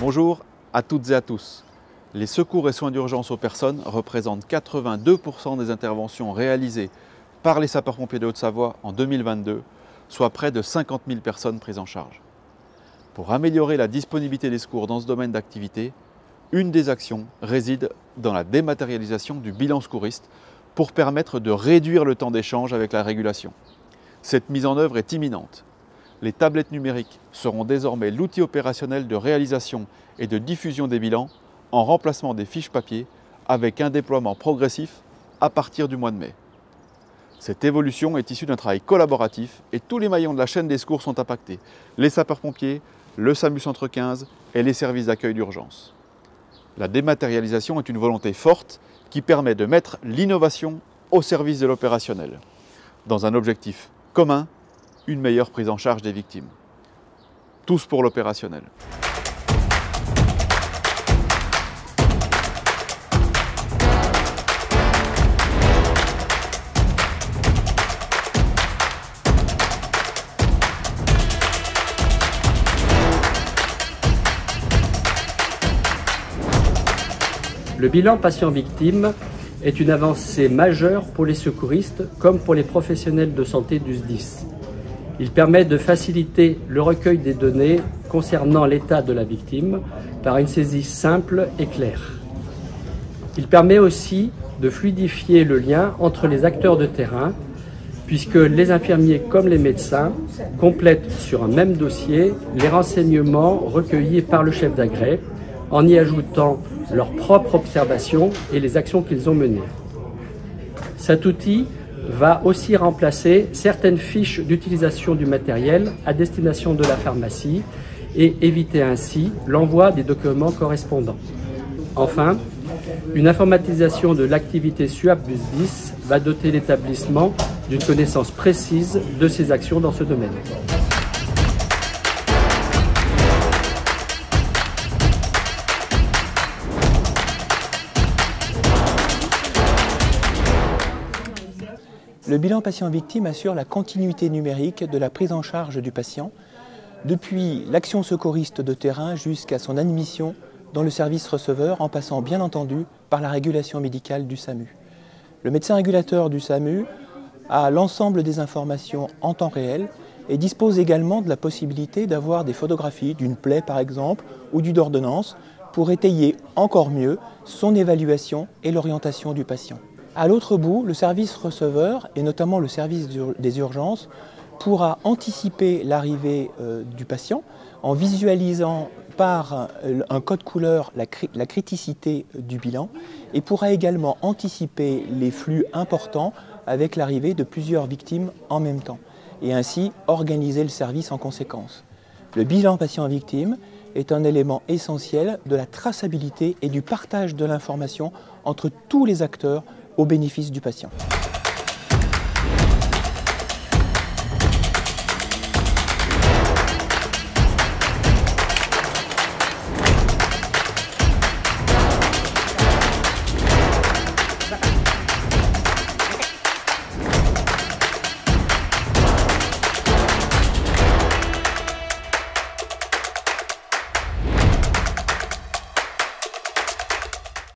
Bonjour à toutes et à tous. Les secours et soins d'urgence aux personnes représentent 82% des interventions réalisées par les sapeurs-pompiers de Haute-Savoie en 2022, soit près de 50 000 personnes prises en charge. Pour améliorer la disponibilité des secours dans ce domaine d'activité, une des actions réside dans la dématérialisation du bilan secouriste pour permettre de réduire le temps d'échange avec la régulation. Cette mise en œuvre est imminente. Les tablettes numériques seront désormais l'outil opérationnel de réalisation et de diffusion des bilans en remplacement des fiches papier avec un déploiement progressif à partir du mois de mai. Cette évolution est issue d'un travail collaboratif et tous les maillons de la chaîne des secours sont impactés. Les sapeurs-pompiers, le SAMU Centre 15 et les services d'accueil d'urgence. La dématérialisation est une volonté forte qui permet de mettre l'innovation au service de l'opérationnel, dans un objectif commun, une meilleure prise en charge des victimes. Tous pour l'opérationnel. Le bilan patient-victime est une avancée majeure pour les secouristes comme pour les professionnels de santé du SDIS. Il permet de faciliter le recueil des données concernant l'état de la victime par une saisie simple et claire. Il permet aussi de fluidifier le lien entre les acteurs de terrain puisque les infirmiers comme les médecins complètent sur un même dossier les renseignements recueillis par le chef d'agrès en y ajoutant leurs propres observations et les actions qu'ils ont menées. Cet outil va aussi remplacer certaines fiches d'utilisation du matériel à destination de la pharmacie et éviter ainsi l'envoi des documents correspondants. Enfin, une informatisation de l'activité SUAP du SDIS va doter l'établissement d'une connaissance précise de ses actions dans ce domaine. Le bilan patient-victime assure la continuité numérique de la prise en charge du patient, depuis l'action secouriste de terrain jusqu'à son admission dans le service receveur, en passant bien entendu par la régulation médicale du SAMU. Le médecin régulateur du SAMU a l'ensemble des informations en temps réel et dispose également de la possibilité d'avoir des photographies d'une plaie par exemple ou d'une ordonnance pour étayer encore mieux son évaluation et l'orientation du patient. À l'autre bout, le service receveur, et notamment le service des urgences, pourra anticiper l'arrivée du patient en visualisant par un code couleur la criticité du bilan et pourra également anticiper les flux importants avec l'arrivée de plusieurs victimes en même temps et ainsi organiser le service en conséquence. Le bilan patient-victime est un élément essentiel de la traçabilité et du partage de l'information entre tous les acteurs au bénéfice du patient.